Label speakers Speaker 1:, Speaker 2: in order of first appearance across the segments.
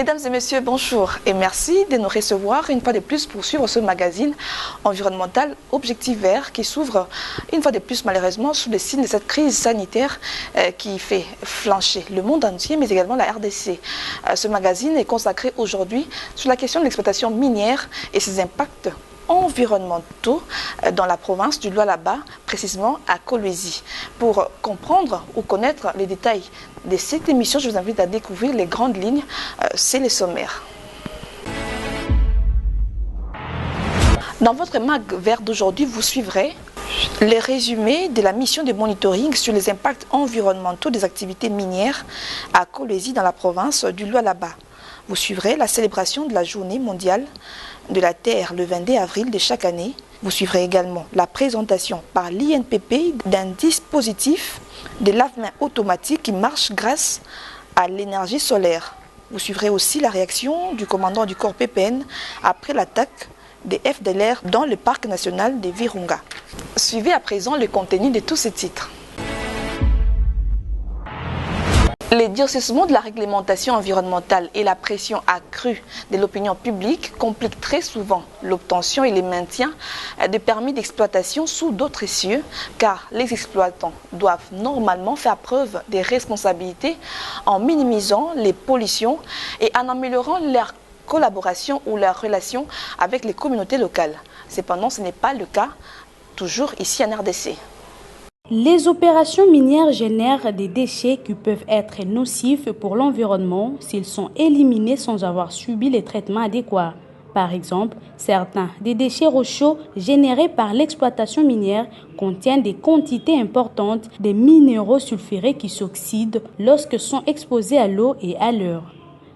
Speaker 1: Mesdames et messieurs, bonjour et merci de nous recevoir une fois de plus pour suivre ce magazine environnemental Objectif Vert qui s'ouvre une fois de plus malheureusement sous le signe de cette crise sanitaire qui fait flancher le monde entier mais également la RDC. Ce magazine est consacré aujourd'hui sur la question de l'exploitation minière et ses impacts environnementaux dans la province du Lualaba, précisément à Kolwezi. Pour comprendre ou connaître les détails de cette émission, je vous invite à découvrir les grandes lignes, c'est les sommaires. Dans votre mag vert d'aujourd'hui, vous suivrez les résumés de la mission de monitoring sur les impacts environnementaux des activités minières à Kolwezi dans la province du Lualaba. Vous suivrez la célébration de la journée mondiale de la Terre le 22 avril de chaque année. Vous suivrez également la présentation par l'INPP d'un dispositif de lave-mains automatique qui marche grâce à l'énergie solaire. Vous suivrez aussi la réaction du commandant du corps PPN après l'attaque des FDLR dans le parc national de Virunga. Suivez à présent le contenu de tous ces titres. Les durcissements de la réglementation environnementale et la pression accrue de l'opinion publique compliquent très souvent l'obtention et le maintien de permis d'exploitation sous d'autres cieux, car les exploitants doivent normalement faire preuve de responsabilité en minimisant les pollutions et en améliorant leur collaboration ou leur relation avec les communautés locales. Cependant, ce n'est pas le cas toujours ici en RDC.
Speaker 2: Les opérations minières génèrent des déchets qui peuvent être nocifs pour l'environnement s'ils sont éliminés sans avoir subi les traitements adéquats. Par exemple, certains des déchets rocheux générés par l'exploitation minière contiennent des quantités importantes de minéraux sulfurés qui s'oxydent lorsque sont exposés à l'eau et à l'air,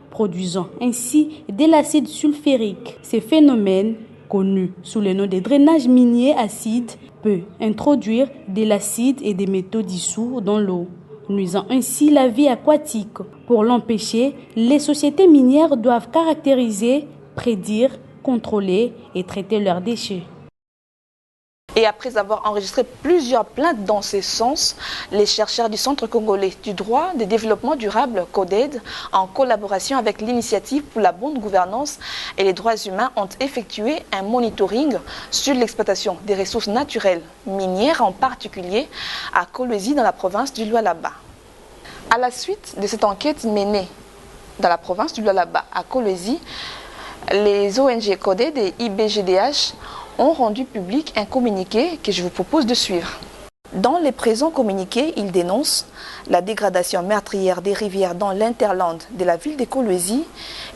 Speaker 2: produisant ainsi de l'acide sulfurique. Ces phénomènes, connu sous le nom de drainage minier acide, peut introduire de l'acide et des métaux dissous dans l'eau, nuisant ainsi la vie aquatique. Pour l'empêcher, les sociétés minières doivent caractériser, prédire, contrôler et traiter leurs déchets.
Speaker 1: Et après avoir enregistré plusieurs plaintes dans ce sens, les chercheurs du Centre congolais du droit de développement durable, CODED, en collaboration avec l'Initiative pour la bonne gouvernance et les droits humains, ont effectué un monitoring sur l'exploitation des ressources naturelles minières, en particulier à Kolwezi dans la province du Lualaba. À la suite de cette enquête menée dans la province du Lualaba à Kolwezi, les ONG CODED et IBGDH ont rendu public un communiqué que je vous propose de suivre. Dans les présents communiqués, ils dénoncent la dégradation meurtrière des rivières dans l'interland de la ville de Kolwezi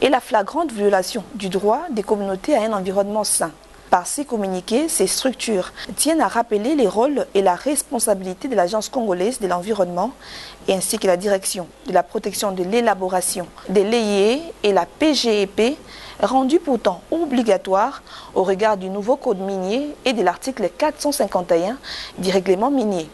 Speaker 1: et la flagrante violation du droit des communautés à un environnement sain. Par ces communiqués, ces structures tiennent à rappeler les rôles et la responsabilité de l'Agence congolaise de l'environnement ainsi que la direction de la protection de l'élaboration de l'EIE et la PGEP, rendu pourtant obligatoire au regard du nouveau code minier et de l'article 451 du règlement minier.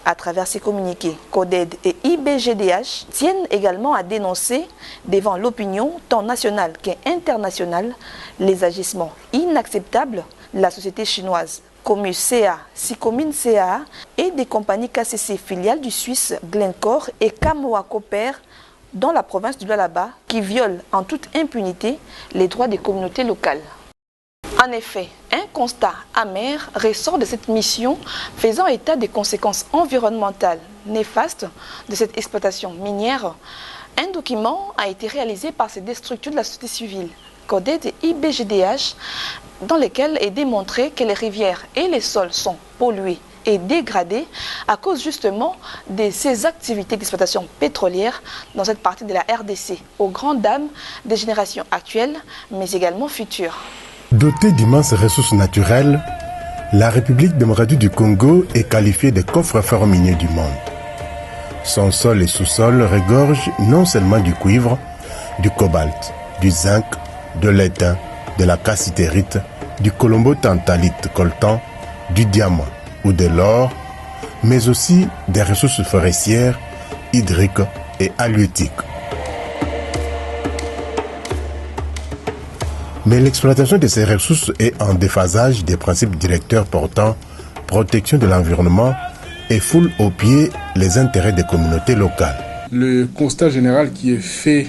Speaker 1: À travers ces communiqués, CODED et IBGDH tiennent également à dénoncer devant l'opinion tant nationale qu'internationale les agissements inacceptables de la société chinoise Comus CA, Sicomine CA et des compagnies KCC filiales du Suisse Glencore et Kamoa Copper dans la province du Lualaba qui violent en toute impunité les droits des communautés locales. En effet, un constat amer ressort de cette mission faisant état des conséquences environnementales néfastes de cette exploitation minière. Un document a été réalisé par ces deux structures de la société civile, CODED et IBGDH, dans lequel est démontré que les rivières et les sols sont pollués et dégradés à cause justement de ces activités d'exploitation pétrolière dans cette partie de la RDC, aux grandes dames des générations actuelles, mais également futures.
Speaker 3: Dotée d'immenses ressources naturelles, la République démocratique du Congo est qualifiée de coffre-fort minier du monde. Son sol et sous-sol regorgent non seulement du cuivre, du cobalt, du zinc, de l'étain, de la cassitérite, du colombo-tantalite coltan, du diamant ou de l'or, mais aussi des ressources forestières, hydriques et halieutiques. Mais l'exploitation de ces ressources est en déphasage des principes directeurs portant protection de l'environnement et foule aux pieds les intérêts des communautés locales.
Speaker 4: Le constat général qui est fait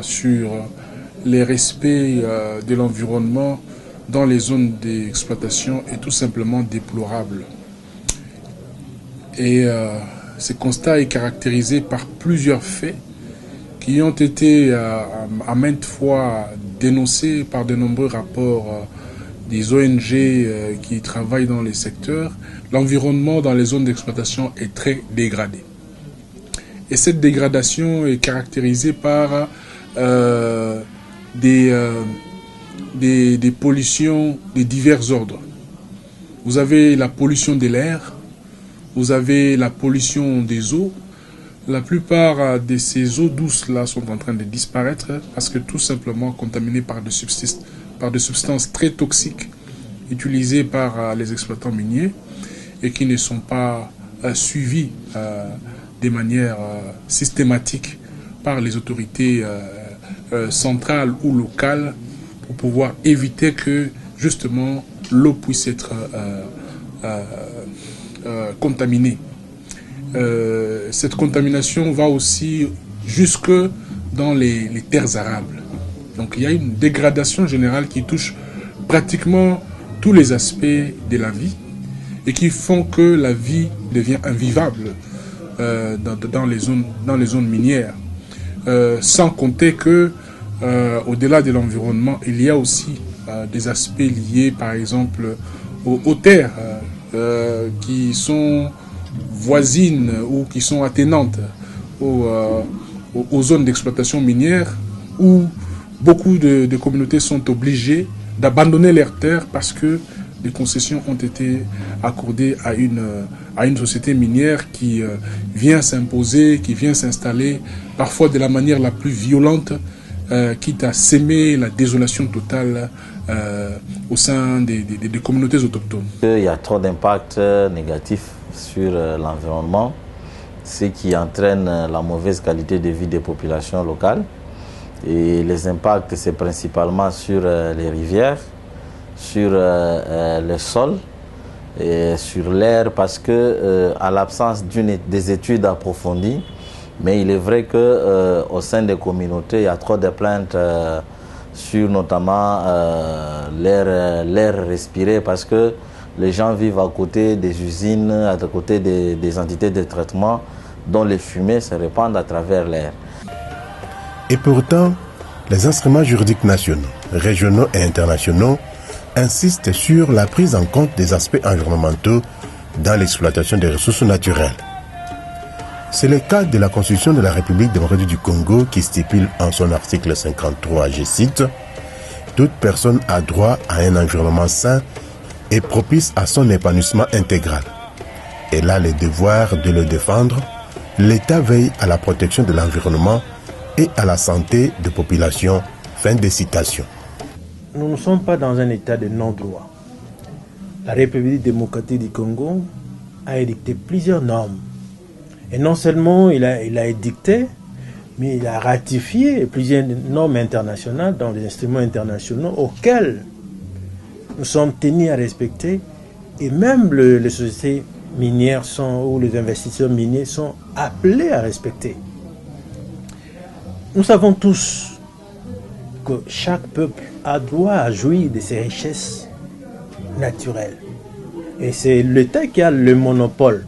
Speaker 4: sur les respects de l'environnement dans les zones d'exploitation est tout simplement déplorable. Et ce constat est caractérisé par plusieurs faits qui ont été à maintes fois dénoncés par de nombreux rapports des ONG qui travaillent dans les secteurs. L'environnement dans les zones d'exploitation est très dégradé. Et cette dégradation est caractérisée par des pollutions de divers ordres. Vous avez la pollution de l'air, vous avez la pollution des eaux. La plupart de ces eaux douces-là sont en train de disparaître parce que tout simplement contaminées par des substances très toxiques utilisées par les exploitants miniers et qui ne sont pas suivies de manière systématique par les autorités centrales ou locales pour pouvoir éviter que justement l'eau puisse être contaminée. Cette contamination va aussi jusque dans les terres arables. Donc il y a une dégradation générale qui touche pratiquement tous les aspects de la vie et qui font que la vie devient invivable dans les zones minières. Sans compter que au-delà de l'environnement, il y a aussi des aspects liés par exemple aux terres qui sont voisines ou qui sont attenantes aux zones d'exploitation minière où beaucoup de communautés sont obligées d'abandonner leurs terres parce que des concessions ont été accordées à une société minière qui vient s'imposer, qui vient s'installer, parfois de la manière la plus violente, quitte à s'aimer la désolation totale au sein des communautés autochtones.
Speaker 5: Il y a trop d'impacts négatifs sur l'environnement, ce qui entraîne la mauvaise qualité de vie des populations locales. Et les impacts, c'est principalement sur les rivières, sur les sols et sur l'air, parce que à l'absence des études approfondies, mais il est vrai que au sein des communautés, il y a trop de plaintes sur notamment l'air respiré, parce que les gens vivent à côté des usines, à côté des entités de traitement dont les fumées se répandent à travers l'air.
Speaker 3: Et pourtant, les instruments juridiques nationaux, régionaux et internationaux insistent sur la prise en compte des aspects environnementaux dans l'exploitation des ressources naturelles. C'est le cas de la Constitution de la République démocratique du Congo qui stipule en son article 53, je cite, « Toute personne a droit à un environnement sain et propice à son épanouissement intégral. Elle a le devoir de le défendre. L'État veille à la protection de l'environnement et à la santé des populations. » Fin de citation.
Speaker 6: Nous ne sommes pas dans un état de non-droit. La République démocratique du Congo a édicté plusieurs normes. Et non seulement il a édicté, mais il a ratifié plusieurs normes internationales dans les instruments internationaux auxquels nous sommes tenus à respecter. Et même les sociétés minières ou les investisseurs miniers sont appelés à respecter. Nous savons tous que chaque peuple a droit à jouir de ses richesses naturelles. Et c'est l'État qui a le monopole.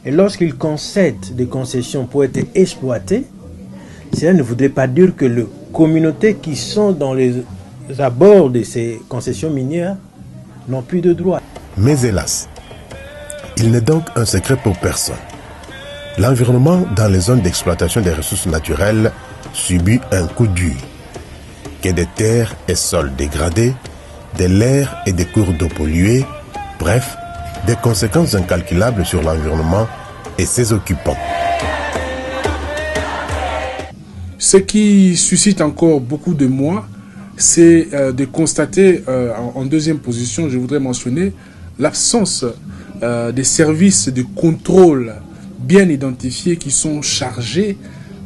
Speaker 6: Et lorsqu'il concède des concessions pour être exploitées, cela ne voudrait pas dire que les communautés qui sont dans les abords de ces concessions minières n'ont plus de droits.
Speaker 3: Mais hélas, il n'est donc un secret pour personne. L'environnement dans les zones d'exploitation des ressources naturelles subit un coup dur. Que des terres et sols dégradés, de l'air et des cours d'eau pollués, bref, des conséquences incalculables sur l'environnement et ses occupants.
Speaker 4: Ce qui suscite encore beaucoup de moi, c'est de constater, en deuxième position, je voudrais mentionner l'absence des services de contrôle bien identifiés qui sont chargés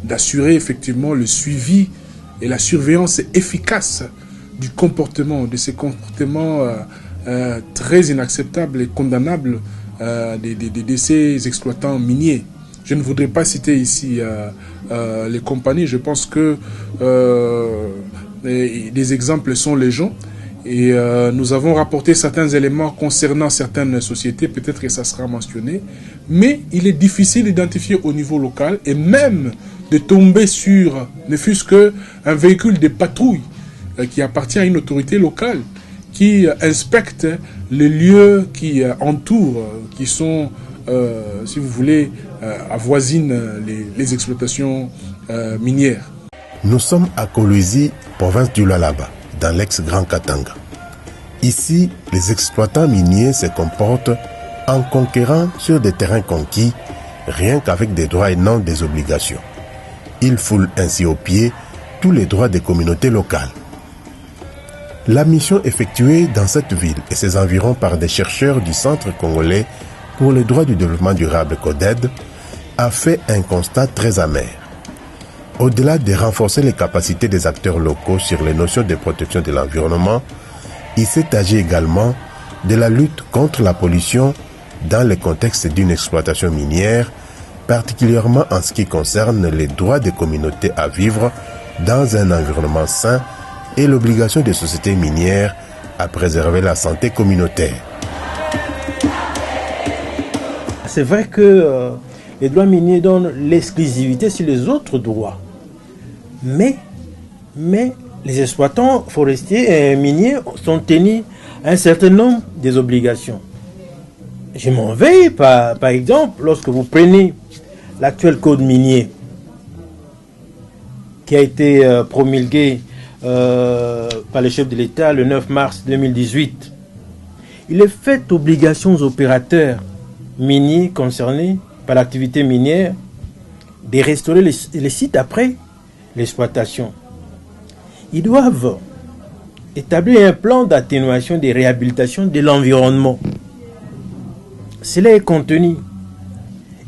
Speaker 4: d'assurer effectivement le suivi et la surveillance efficace du comportement, de ces comportements très inacceptables et condamnables de ces exploitants miniers Je ne voudrais pas citer ici les compagnies. Je pense que des exemples sont légion. Et nous avons rapporté certains éléments concernant certaines sociétés, peut-être que ça sera mentionné. Mais il est difficile d'identifier au niveau local et même de tomber sur, ne fût-ce qu'un véhicule de patrouille qui appartient à une autorité locale, qui inspecte les lieux qui entourent, qui sont, si vous voulez, avoisinent les exploitations minières.
Speaker 3: Nous sommes à Kolwezi, province du Lualaba, dans l'ex-Grand Katanga. Ici, les exploitants miniers se comportent en conquérant sur des terrains conquis, rien qu'avec des droits et non des obligations. Ils foulent ainsi aux pieds tous les droits des communautés locales. La mission effectuée dans cette ville et ses environs par des chercheurs du Centre congolais pour les droits du développement durable CODED a fait un constat très amer. Au-delà de renforcer les capacités des acteurs locaux sur les notions de protection de l'environnement, il s'est agi également de la lutte contre la pollution dans le contexte d'une exploitation minière, particulièrement en ce qui concerne les droits des communautés à vivre dans un environnement sain et l'obligation des sociétés minières à préserver la santé communautaire.
Speaker 6: C'est vrai que les droits miniers donnent l'exclusivité sur les autres droits. Mais les exploitants forestiers et miniers sont tenus à un certain nombre des obligations. Je m'en vais, par exemple, lorsque vous prenez l'actuel code minier qui a été promulgué par le chef de l'État le 9 mars 2018. Il est fait obligation aux opérateurs miniers concernés par l'activité minière de restaurer les sites après l'exploitation. Ils doivent établir un plan d'atténuation des réhabilitations de l'environnement. Cela est contenu.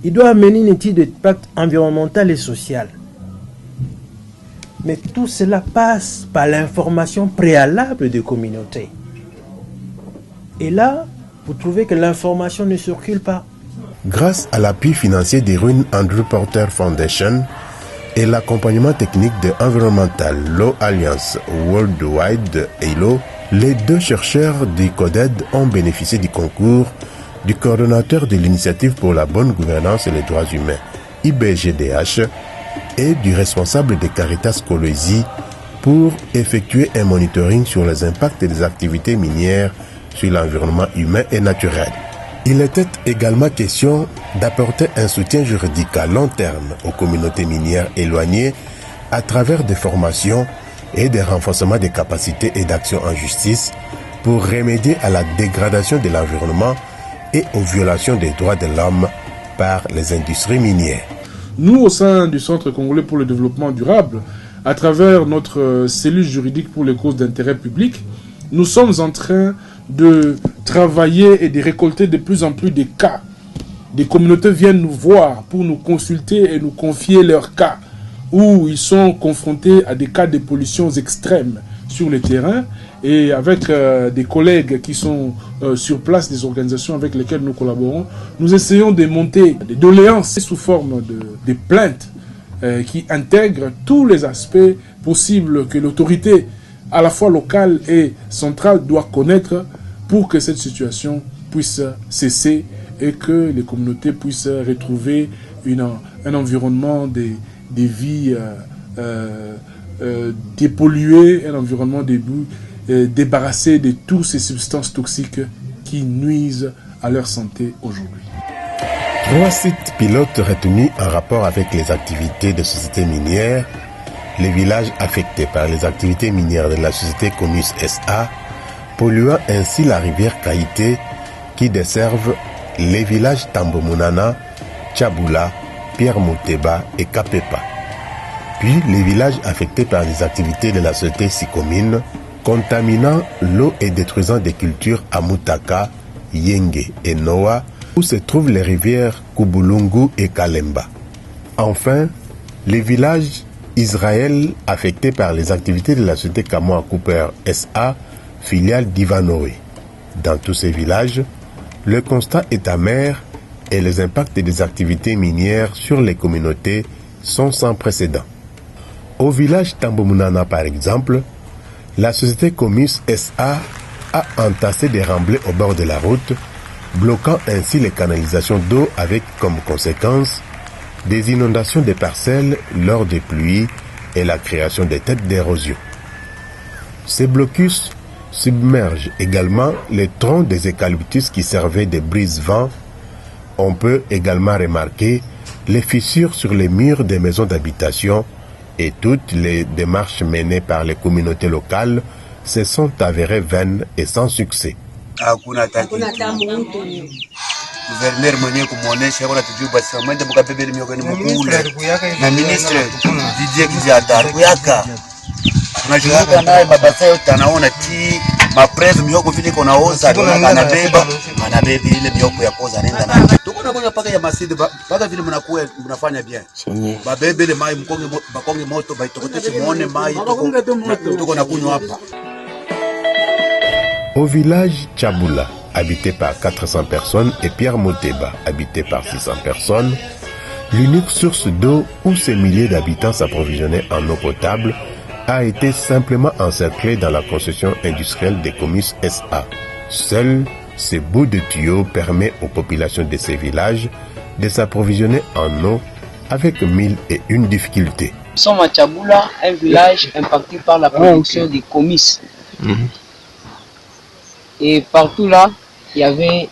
Speaker 6: Ils doivent mener une étude d'impact environnemental et social. Mais tout cela passe par l'information préalable des communautés. Et là, vous trouvez que l'information ne circule pas.
Speaker 3: Grâce à l'appui financier des Ruines Andrew Porter Foundation et l'accompagnement technique de Environmental Law Alliance Worldwide (ELO), les deux chercheurs du CODED ont bénéficié du concours du coordonnateur de l'initiative pour la bonne gouvernance et les droits humains, IBGDH, et du responsable de Caritas Kolwezi pour effectuer un monitoring sur les impacts des activités minières sur l'environnement humain et naturel. Il était également question d'apporter un soutien juridique à long terme aux communautés minières éloignées à travers des formations et des renforcements des capacités et d'actions en justice pour remédier à la dégradation de l'environnement et aux violations des droits de l'homme par les industries minières.
Speaker 4: Nous, au sein du Centre congolais pour le développement durable, à travers notre cellule juridique pour les causes d'intérêt public, nous sommes en train de travailler et de récolter de plus en plus de cas. Des communautés viennent nous voir pour nous consulter et nous confier leurs cas, où ils sont confrontés à des cas de pollution extrêmes sur le terrain, et avec des collègues qui sont sur place, des organisations avec lesquelles nous collaborons, nous essayons de monter des doléances sous forme de plaintes qui intègrent tous les aspects possibles que l'autorité à la fois locale et centrale doit connaître pour que cette situation puisse cesser et que les communautés puissent retrouver un environnement de vie dépollué, un environnement débarrassé de toutes ces substances toxiques qui nuisent à leur santé aujourd'hui.
Speaker 3: 3 sites pilotes retenus en rapport avec les activités de sociétés minières, les villages affectés par les activités minières de la société Comus SA, polluant ainsi la rivière Kaïté qui desservent les villages Tambomunana, Tchaboula, Pierre Mouteba et Kapepa. Puis les villages affectés par les activités de la société Sikomine, contaminant l'eau et détruisant des cultures à Moutaka, Yenge et Noa, où se trouvent les rivières Kubulungu et Kalemba. Enfin, les villages Israël affectés par les activités de la société Kamoa Cooper SA, filiale d'Ivanoé. Dans tous ces villages, le constat est amer et les impacts des activités minières sur les communautés sont sans précédent. Au village Tambomunana par exemple, la société Comus SA a entassé des remblais au bord de la route, bloquant ainsi les canalisations d'eau avec comme conséquence des inondations des parcelles lors des pluies et la création des têtes d'érosion. Ces blocus submergent également les troncs des eucalyptus qui servaient de brise-vent. On peut également remarquer les fissures sur les murs des maisons d'habitation et toutes les démarches menées par les communautés locales se sont avérées vaines et sans succès.
Speaker 7: Gouverneur mwenyewe kumuonesha yako natujua basi mwende mkabebe ile mioko ni mkule na ministre Didier Kijata kuyaka tunashirika naye mabasa yote anaona ti maprevu mioko vile iko naoza anabeba ile mioko ya koza nenda nayo tuko na kunywa paka ya masidi paka vile mnakuwa mnafanya bien babebe ile mai mkonge moto baitokote muone mai tuko na kunywa hapa.
Speaker 3: Au village Tchaboula, habité par 400 personnes, et Pierre Moteba, habité par 600 personnes, l'unique source d'eau où ces milliers d'habitants s'approvisionnaient en eau potable a été simplement encerclée dans la concession industrielle des Comus SA. Seul ce bout de tuyau permet aux populations de ces villages de s'approvisionner en eau avec 1001 difficultés.
Speaker 8: Nous sommes à Tchaboula, un village impacté par la production des Comus. Et partout là, il y avait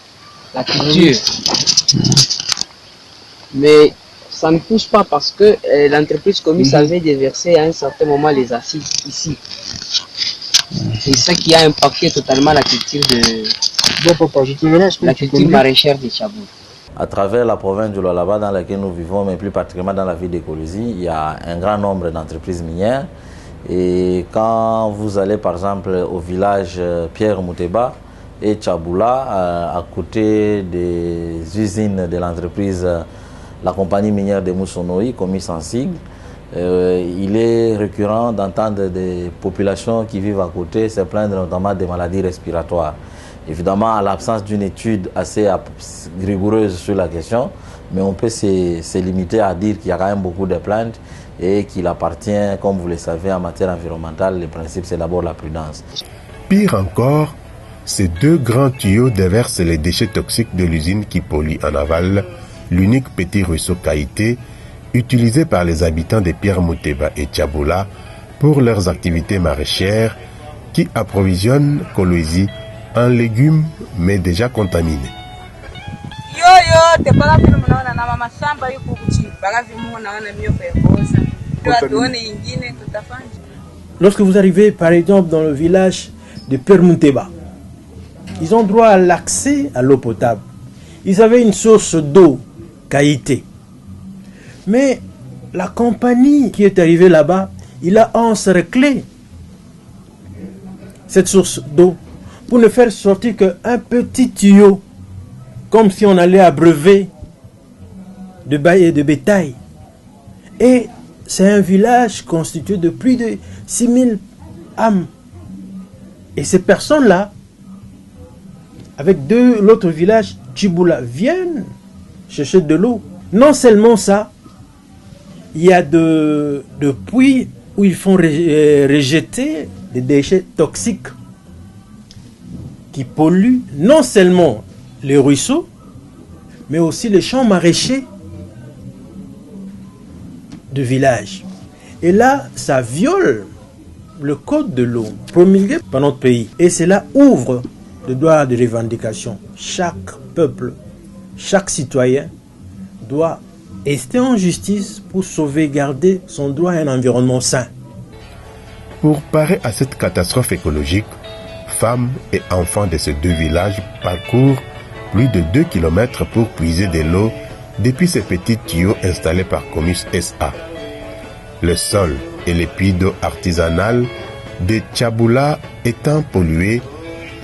Speaker 8: la culture. Mais ça ne pousse pas parce que l'entreprise Comus avait déversé à un certain moment les acides ici. C'est ça qui a impacté totalement la culture la culture maraîchère de Tchaboula.
Speaker 5: À travers la province du Lualaba dans laquelle nous vivons, mais plus particulièrement dans la ville de Kolosi, il y a un grand nombre d'entreprises minières. Et quand vous allez par exemple au village Pierre Moteba et Tchaboula, à côté des usines de l'entreprise, la compagnie minière de Moussonoï, Comus en sigle, il est récurrent d'entendre des populations qui vivent à côté se plaindre notamment des maladies respiratoires. Évidemment, à l'absence d'une étude assez rigoureuse sur la question, mais on peut se limiter à dire qu'il y a quand même beaucoup de plaintes et qu'il appartient, comme vous le savez, en matière environnementale, le principe c'est d'abord la prudence.
Speaker 3: Pire encore, ces deux grands tuyaux déversent les déchets toxiques de l'usine qui pollue en aval l'unique petit ruisseau Kaïté utilisé par les habitants de Pierre Moteba et Tchaboula pour leurs activités maraîchères qui approvisionnent Kolosi en légumes mais déjà contaminés.
Speaker 6: Lorsque vous arrivez par exemple dans le village de Pierre Moteba, ils ont droit à l'accès à l'eau potable. Ils avaient une source d'eau qualité. Mais la compagnie qui est arrivée là-bas, il a encerclé cette source d'eau pour ne faire sortir qu'un petit tuyau, comme si on allait abreuver de bétail. Et c'est un village constitué de plus de 6000 âmes. Et ces personnes-là, avec l'autre village, Tchaboula, viennent chercher de l'eau. Non seulement ça, il y a de puits où ils font rejeter des déchets toxiques qui polluent non seulement les ruisseaux, mais aussi les champs maraîchers du village. Et là, ça viole le code de l'eau promulgué par notre pays. Et cela ouvre le droit de revendication. Chaque peuple, chaque citoyen doit rester en justice pour sauvegarder son droit à un environnement sain.
Speaker 3: Pour parer à cette catastrophe écologique, femmes et enfants de ces deux villages parcourent plus de 2 km pour puiser de l'eau depuis ces petits tuyaux installés par Comus SA. Le sol et les puits d'eau artisanales de Tchaboula étant pollués,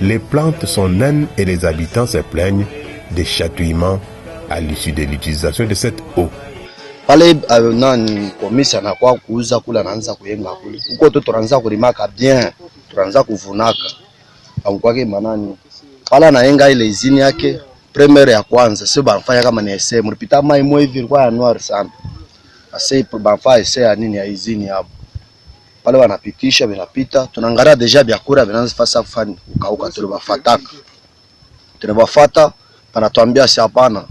Speaker 3: les plantes sont naines et les habitants se plaignent des chatouillements à l'issue de l'utilisation de cette eau.
Speaker 7: Pale nani komisa na kwa kuuza kula naanza kuyenga kule uko to tunaanza kulimaka bien tunaanza kuvunaka au kwake manani pala naenga ile izini yake
Speaker 9: Premiere ya kwanza sio banafanya kama ni essay, mlipita mai mwe hivi ilikuwa ya noir sana. Asa banafanya essay ya nini ya izini hapo. Pale wanapitisha vinapita, tunaangalia deja vyakula vinaanza fasa kufanya ukauka, tulibafataka. Tunabafuata, panatuambia si hapana.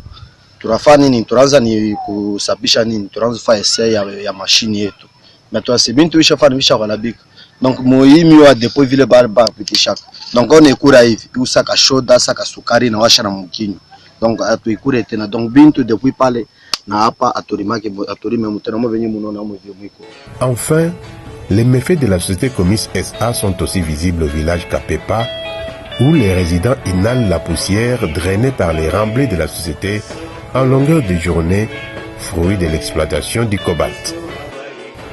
Speaker 9: Tunafanya nini? Tunaanza ni kusabisha nini? Tunaanza kufanya essay ya mashini yetu. Na tuasibintu bishafanya bishakalabika. Donc muhimi wa depo vile ba pitisha. Donc on ekura hivi, usaka shoda, saka sukari na washa na mkinyo. Donc atuikure tena. Donc bintu depuis pale na hapa aturime mutena mo venye munaona mo vyo mwiko.
Speaker 3: Enfin, les méfaits de la société Comis SA sont aussi visibles au village Kapepa, où les résidents inhalent la poussière drainée par les remblais de la société en longueur de journée, fruit de l'exploitation du cobalt.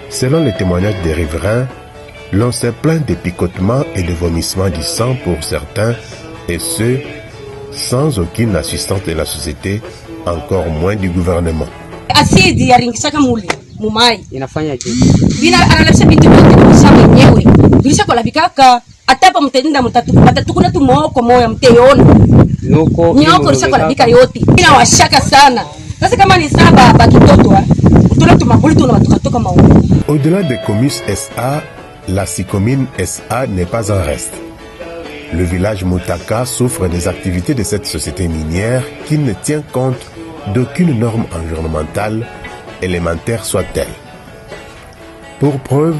Speaker 3: Selon les témoignages des riverains, l'on se plaint des picotements et de vomissements du sang pour certains, et ce, sans aucune assistance de la société, encore moins du gouvernement.
Speaker 10: Asidi yaringishaka mumai
Speaker 8: inafanya je
Speaker 10: bila analabisha vitu vyote kwa mwenyewe bilisha kwa labikaka atapa mtenda mtatukuna tu moko moya mteona nyoko lisha kwa labika yote bila washaka sana. Sasa kama ni saba bakitoto tuna tumabuli tuna tukatoka maono.
Speaker 3: Au-delà des Comis SA, la Sicomine SA n'est pas un reste. Le village Mutaka souffre des activités de cette société minière qui ne tient compte d'aucune norme environnementale, élémentaire soit-elle. Pour preuve,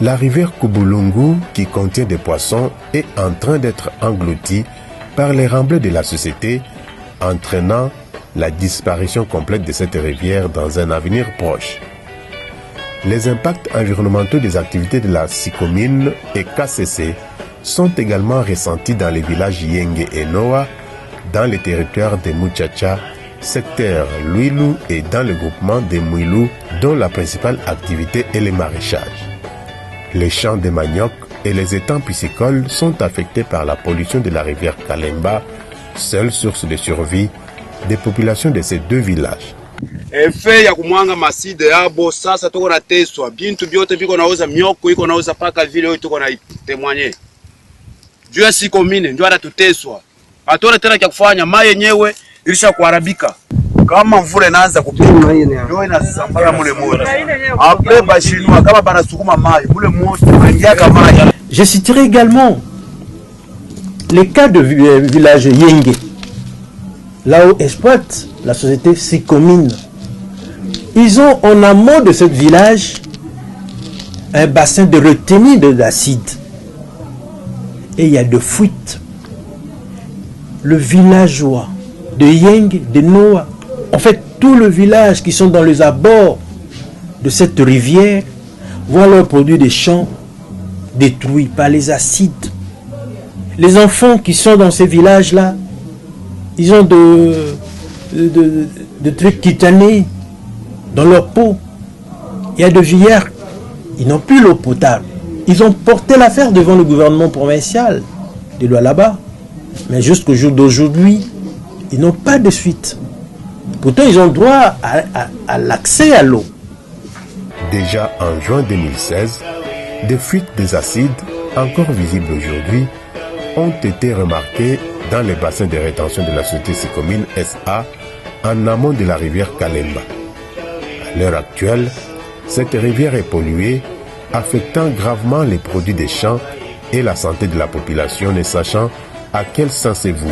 Speaker 3: la rivière Kubulungu, qui contient des poissons, est en train d'être engloutie par les remblais de la société, entraînant la disparition complète de cette rivière dans un avenir proche. Les impacts environnementaux des activités de la Sicomine et KCC sont également ressentis dans les villages Yenge et Noa, dans les territoires de Muchacha, secteur Luilu et dans le groupement de Mouilou, dont la principale activité est le maraîchage. Les champs de manioc et les étangs piscicoles sont affectés par la pollution de la rivière Kalemba, seule source de survie des populations de ces deux villages.
Speaker 7: Efe ya kumwanga maside yabo sasa tuko na teswa bintu byote biko nauza mioko iko nauza paka vile yote tuko na temwanye. Juu ya Sicomine ndio anatuteswa. Hatuna tena cha kufanya, mai yenyewe ilisha kuharibika. Kama mvula inaanza kupiga ndio inasambara mule moto. Après bashinwa kama banasukuma mai mule moto ingia kama mai.
Speaker 6: Je citerai également les cas de village Yenge, là où exploite la société Sicomine. Ils ont en amont de ce village un bassin de retenue de l'acide. Et il y a de fuites. Le villageois de Yenge, de Noa, en fait tout le village qui sont dans les abords de cette rivière voient leurs produits des champs détruits par les acides. Les enfants qui sont dans ces villages-là, ils ont de trucs cutanés dans leur peau. Il y a de vieillards, ils n'ont plus l'eau potable. Ils ont porté l'affaire devant le gouvernement provincial de Lualaba. Mais jusqu'au jour d'aujourd'hui, ils n'ont pas de suite. Pourtant, ils ont droit à l'accès à l'eau.
Speaker 3: Déjà en juin 2016, des fuites des acides, encore visibles aujourd'hui, ont été remarquées dans les bassins de rétention de la société Sicomine SA en amont de la rivière Kalemba. À l'heure actuelle, cette rivière est polluée, affectant gravement les produits des champs et la santé de la population, ne sachant à quel sens c'est voué.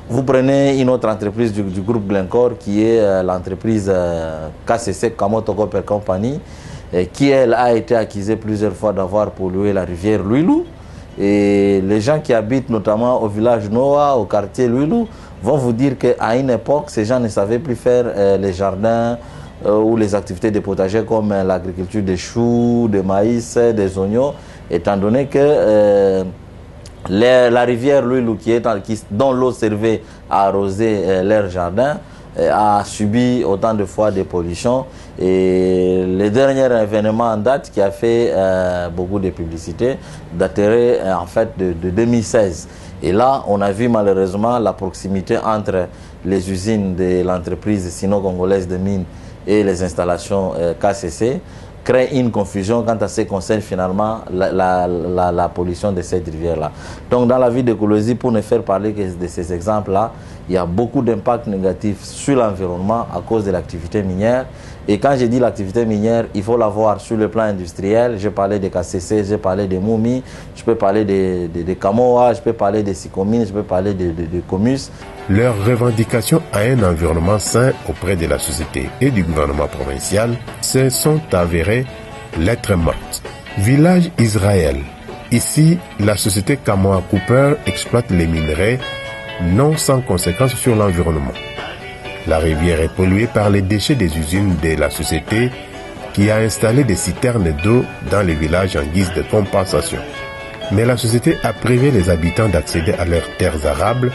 Speaker 5: Vous prenez une autre entreprise du groupe Glencore qui est l'entreprise KCC, Kamoto Copper Company, qui elle a été accusée plusieurs fois d'avoir pollué la rivière Luilu. Et les gens qui habitent notamment au village Noa, au quartier Luilu, vont vous dire qu'à une époque, ces gens ne savaient plus faire les jardins ou les activités de potager comme l'agriculture des choux, des maïs, des oignons, étant donné que la rivière Luilu, dont l'eau servait à arroser leur jardin, a subi autant de fois des pollutions. Et le dernier événement en date qui a fait beaucoup de publicité daterait en fait de 2016. Et là, on a vu malheureusement la proximité entre les usines de l'entreprise sino-congolaise de mines et les installations KCC. crée une confusion quant à ce qui concerne finalement la pollution de cette rivière-là. Donc dans la vie de Kolosi, pour ne faire parler que de ces exemples-là, il y a beaucoup d'impacts négatifs sur l'environnement à cause de l'activité minière. Et quand je dis l'activité minière, il faut la voir sur le plan industriel. Je parlais de KCC, je parlais de Moumi, je peux parler de Kamoa, je peux parler de Sikomine, je peux parler de Comus.
Speaker 3: Leurs revendications à un environnement sain auprès de la société et du gouvernement provincial se sont avérées lettres mortes. Village Israël. Ici, la société Kamoa Cooper exploite les minerais non sans conséquences sur l'environnement. La rivière est polluée par les déchets des usines de la société qui a installé des citernes d'eau dans les villages en guise de compensation. Mais la société a privé les habitants d'accéder à leurs terres arables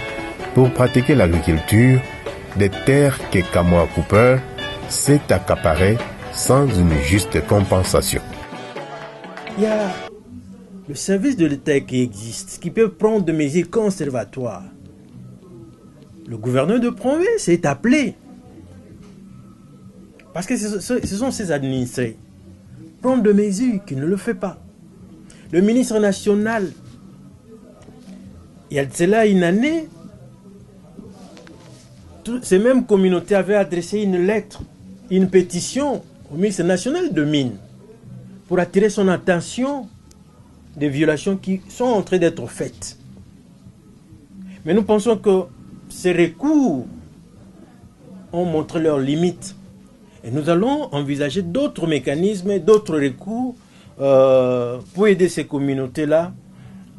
Speaker 3: pour pratiquer l'agriculture, des terres que Kamoa Cooper s'est accaparées sans une juste compensation.
Speaker 6: Il y a le service de l'État qui existe, qui peut prendre des mesures conservatoires. Le gouverneur de province est appelé, parce que ce sont ses administrés, prendre des mesures qui ne le fait pas. Le ministre national, il y a de cela une année, ces mêmes communautés avaient adressé une lettre, une pétition au ministre national de Mines pour attirer son attention des violations qui sont en train d'être faites. Mais nous pensons que ces recours ont montré leurs limites. Et nous allons envisager d'autres mécanismes, d'autres recours pour aider ces communautés-là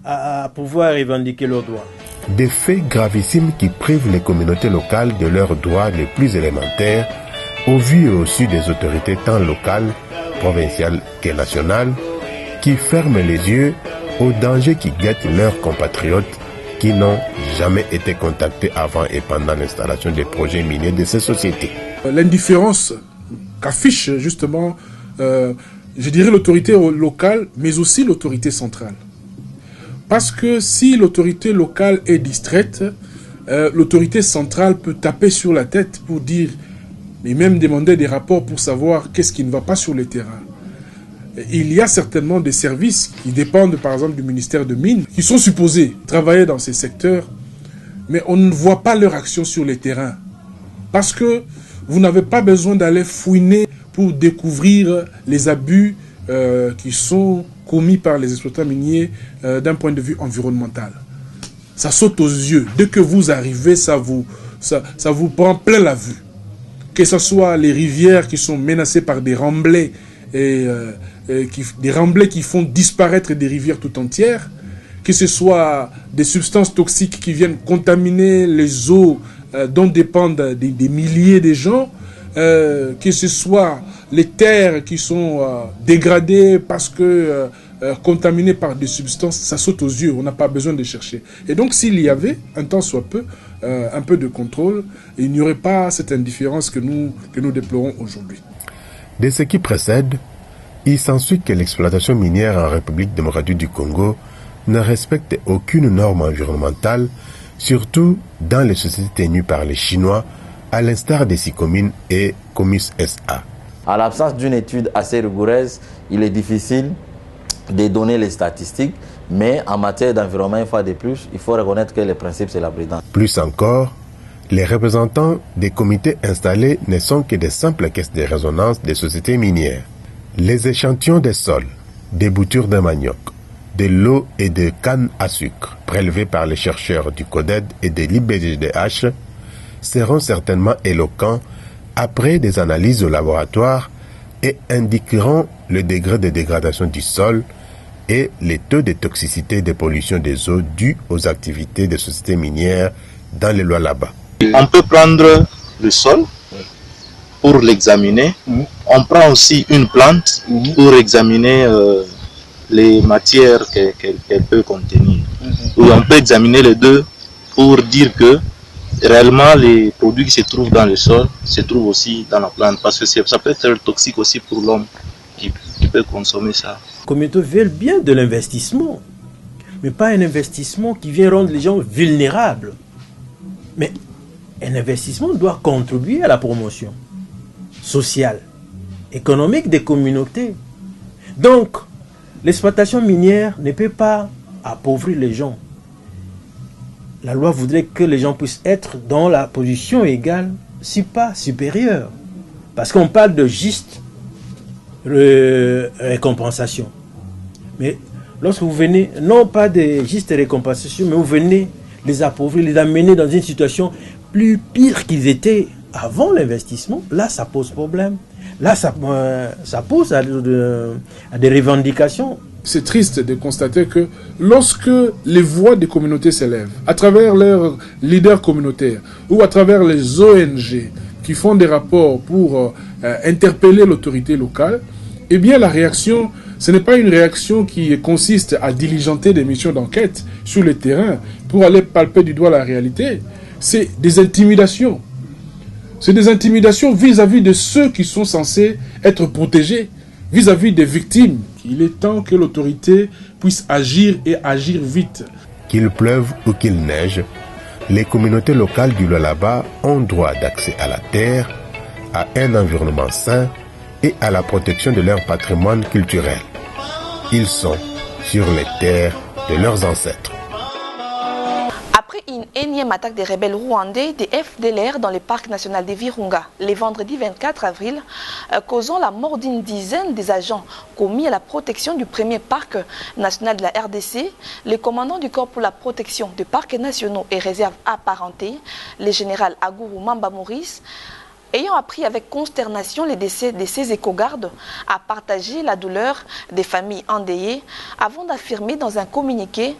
Speaker 6: à pouvoir revendiquer leurs droits.
Speaker 3: Des faits gravissimes qui privent les communautés locales de leurs droits les plus élémentaires, au vu et au su des autorités tant locales, provinciales que nationales, qui ferment les yeux aux dangers qui guettent leurs compatriotes qui n'ont jamais été contactés avant et pendant l'installation des projets miniers de ces sociétés.
Speaker 4: L'indifférence qu'affiche justement, je dirais l'autorité locale, mais aussi l'autorité centrale. Parce que si l'autorité locale est distraite, l'autorité centrale peut taper sur la tête pour dire, et même demander des rapports pour savoir qu'est-ce qui ne va pas sur le terrain. Il y a certainement des services qui dépendent par exemple du ministère de Mines, qui sont supposés travailler dans ces secteurs, mais on ne voit pas leur action sur les terrains. Parce que vous n'avez pas besoin d'aller fouiner pour découvrir les abus qui sont commis par les exploitants miniers d'un point de vue environnemental. Ça saute aux yeux. Dès que vous arrivez, ça vous prend plein la vue. Que ce soit les rivières qui sont menacées par des remblais, des remblais qui font disparaître des rivières tout entières, que ce soit des substances toxiques qui viennent contaminer les eaux dont dépendent des milliers de gens, que ce soit les terres qui sont dégradées parce que contaminées par des substances, ça saute aux yeux, on n'a pas besoin de chercher. Et donc s'il y avait, un temps soit peu, un peu de contrôle, il n'y aurait pas cette indifférence que nous déplorons aujourd'hui.
Speaker 3: De ce qui précède, il s'ensuit que l'exploitation minière en République démocratique du Congo ne respecte aucune norme environnementale, surtout dans les sociétés tenues par les Chinois, à l'instar des Sikomine et Comus SA.
Speaker 5: À l'absence d'une étude assez rigoureuse, il est difficile de donner les statistiques, mais en matière d'environnement, une fois de plus, il faut reconnaître que le principe, c'est la prudence.
Speaker 3: Plus encore, les représentants des comités installés ne sont que des simples caisses de résonance des sociétés minières. Les échantillons des sols, des boutures de manioc, de l'eau et de canne à sucre prélevés par les chercheurs du CODED et de l'IBGDH seront certainement éloquents après des analyses au laboratoire et indiqueront le degré de dégradation du sol et les taux de toxicité et de pollution des eaux dues aux activités des sociétés minières dans les lois là-bas.
Speaker 11: On peut prendre le sol pour l'examiner. On prend aussi une plante pour examiner les matières qu'elle peut contenir. Et on peut examiner les deux pour dire que réellement les produits qui se trouvent dans le sol se trouvent aussi dans la plante, parce que ça peut être toxique aussi pour l'homme qui peut consommer ça.
Speaker 6: Les communautés veulent bien de l'investissement, mais pas un investissement qui vient rendre les gens vulnérables. Mais un investissement doit contribuer à la promotion sociale économique des communautés. Donc, l'exploitation minière ne peut pas appauvrir les gens. La loi voudrait que les gens puissent être dans la position égale, si pas supérieure. Parce qu'on parle de juste récompensation. Mais lorsque vous venez, non pas de juste récompensation, mais vous venez les appauvrir, les amener dans une situation plus pire qu'ils étaient avant l'investissement, là ça pose problème. Là ça pose à des revendications.
Speaker 4: C'est triste de constater que lorsque les voix des communautés s'élèvent, à travers leurs leaders communautaires ou à travers les ONG qui font des rapports pour interpeller l'autorité locale, eh bien la réaction, ce n'est pas une réaction qui consiste à diligenter des missions d'enquête sur le terrain pour aller palper du doigt la réalité. C'est des intimidations. C'est des intimidations vis-à-vis de ceux qui sont censés être protégés, vis-à-vis des victimes. Il est temps que l'autorité puisse agir et agir vite.
Speaker 3: Qu'il pleuve ou qu'il neige, les communautés locales du Lualaba ont droit d'accès à la terre, à un environnement sain et à la protection de leur patrimoine culturel. Ils sont sur les terres de leurs ancêtres.
Speaker 1: Après une énième attaque des rebelles rwandais des FDLR dans le parc national des Virunga, le vendredi 24 avril, causant la mort d'une dizaine des agents commis à la protection du premier parc national de la RDC, le commandant du corps pour la protection des parcs nationaux et réserves apparentées, le général Aguru Mamba Maurice, ayant appris avec consternation les décès de ses éco-gardes, a partagé la douleur des familles endeuillées avant d'affirmer dans un communiqué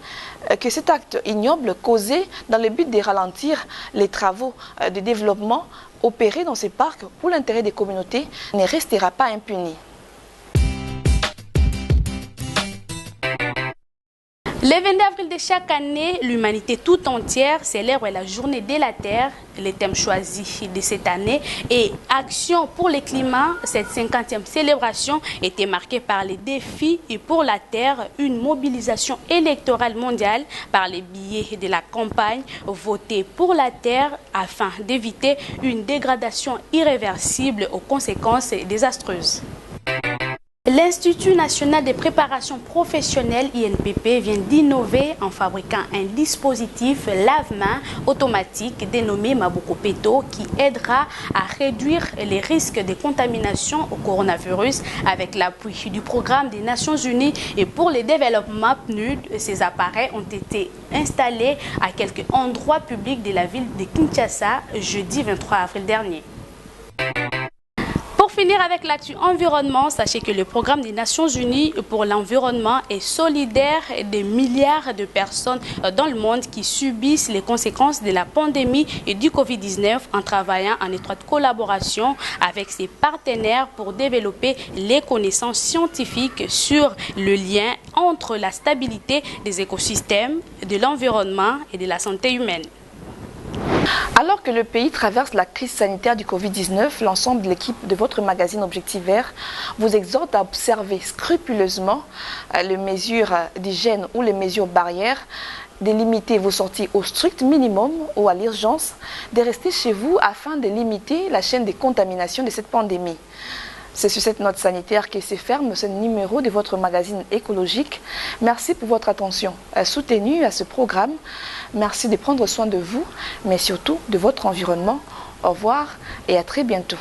Speaker 1: que cet acte ignoble causé dans le but de ralentir les travaux de développement opérés dans ces parcs pour l'intérêt des communautés ne restera pas impuni.
Speaker 2: Le 22 avril de chaque année, l'humanité tout entière célèbre la journée de la Terre. Le thème choisi de cette année est Action pour le climat. Cette 50e célébration était marquée par les défis et pour la Terre, une mobilisation électorale mondiale par les billets de la campagne Voter pour la Terre afin d'éviter une dégradation irréversible aux conséquences désastreuses. L'Institut national de préparation professionnelle INPP vient d'innover en fabriquant un dispositif lave-main automatique dénommé Maboko Peto qui aidera à réduire les risques de contamination au coronavirus avec l'appui du programme des Nations Unies et pour le développement PNUD. Ces appareils ont été installés à quelques endroits publics de la ville de Kinshasa jeudi 23 avril dernier. Pour finir avec l'actu environnement, sachez que le programme des Nations Unies pour l'environnement est solidaire des milliards de personnes dans le monde qui subissent les conséquences de la pandémie et du Covid-19 en travaillant en étroite collaboration avec ses partenaires pour développer les connaissances scientifiques sur le lien entre la stabilité des écosystèmes, de l'environnement et de la santé humaine.
Speaker 1: Alors que le pays traverse la crise sanitaire du Covid-19, l'ensemble de l'équipe de votre magazine Objectif Vert vous exhorte à observer scrupuleusement les mesures d'hygiène ou les mesures barrières, de limiter vos sorties au strict minimum ou à l'urgence, de rester chez vous afin de limiter la chaîne de contamination de cette pandémie. C'est sur cette note sanitaire que se ferme ce numéro de votre magazine écologique. Merci pour votre attention soutenue à ce programme. Merci de prendre soin de vous, mais surtout de votre environnement. Au revoir et à très bientôt.